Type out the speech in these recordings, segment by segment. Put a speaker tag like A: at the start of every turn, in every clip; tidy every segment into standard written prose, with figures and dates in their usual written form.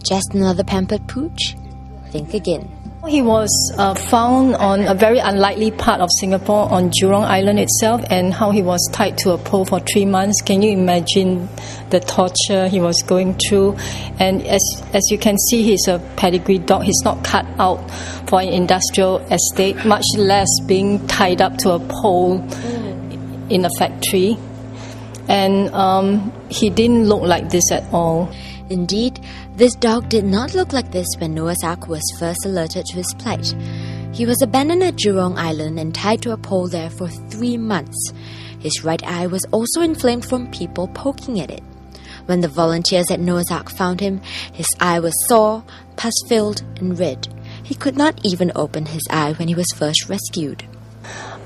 A: Just another pampered pooch? Think again.
B: He was found on a very unlikely part of Singapore, on Jurong Island itself, and how he was tied to a pole for 3 months. Can you imagine the torture he was going through? And as you can see, he's a pedigree dog. He's not cut out for an industrial estate, much less being tied up to a pole in a factory. And he didn't look like this at all.
A: Indeed, this dog did not look like this when Noah's Ark was first alerted to his plight. He was abandoned at Jurong Island and tied to a pole there for 3 months. His right eye was also inflamed from people poking at it. When the volunteers at Noah's Ark found him, his eye was sore, pus-filled and red. He could not even open his eye when he was first rescued.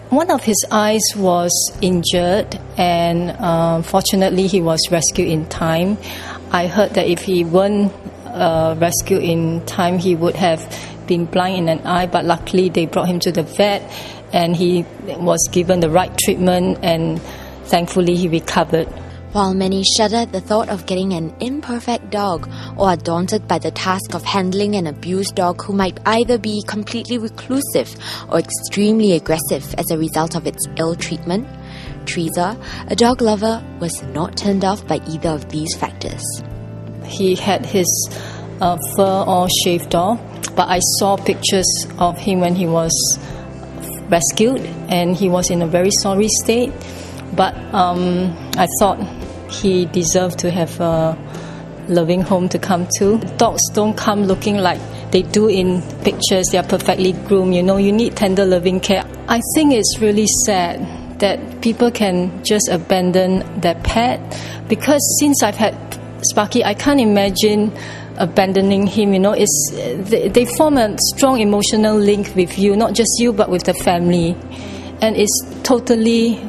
B: One of his eyes was injured, and fortunately he was rescued in time. I heard that if he weren't rescued in time, he would have been blind in an eye, but luckily they brought him to the vet and he was given the right treatment, and thankfully he recovered.
A: While many shudder at the thought of getting an imperfect dog, or are daunted by the task of handling an abused dog who might either be completely reclusive or extremely aggressive as a result of its ill treatment, Teresa, a dog lover, was not turned off by either of these factors.
B: He had his fur all shaved off, but I saw pictures of him when he was rescued, and he was in a very sorry state. But I thought he deserved to have a loving home to come to. Dogs don't come looking like they do in pictures. They are perfectly groomed. You need tender, loving care. I think it's really sad that people can just abandon their pet, because since I've had Sparky, I can't imagine abandoning him. They form a strong emotional link with you, not just you but with the family, and it's totally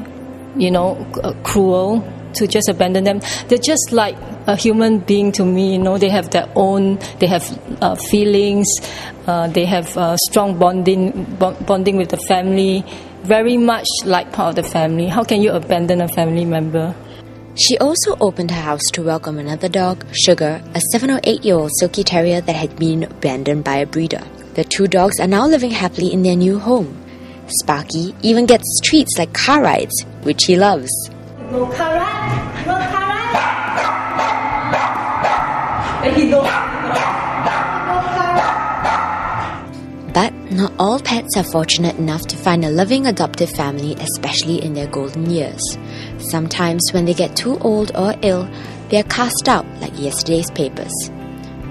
B: cruel to just abandon them. They're just like a human being to me. They have their own, they have feelings, they have strong bonding with the family, very much like part of the family. How can you abandon a family member?
A: She also opened her house to welcome another dog, Sugar, a 7 or 8-year-old silky terrier that had been abandoned by a breeder. The two dogs are now living happily in their new home. Sparky even gets treats like car rides, which he loves.
B: No car ride! No car ride! No car ride!
A: But not all pets are fortunate enough to find a loving adoptive family, especially in their golden years. Sometimes when they get too old or ill, they are cast out like yesterday's papers.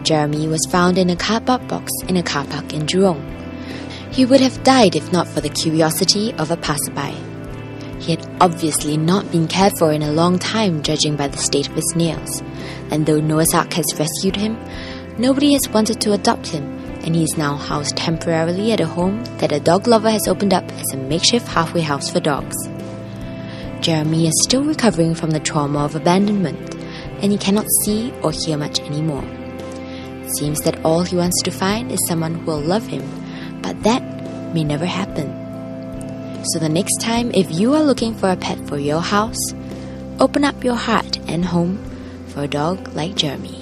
A: Jeremy was found in a cardboard box in a car park in Jurong. He would have died if not for the curiosity of a passerby. He had obviously not been cared for in a long time, judging by the state of his nails. And though Noah's Ark has rescued him, nobody has wanted to adopt him, and he is now housed temporarily at a home that a dog lover has opened up as a makeshift halfway house for dogs. Jeremy is still recovering from the trauma of abandonment, and he cannot see or hear much anymore. It seems that all he wants to find is someone who will love him, but that may never happen. So the next time, if you are looking for a pet for your house, open up your heart and home for a dog like Jeremy.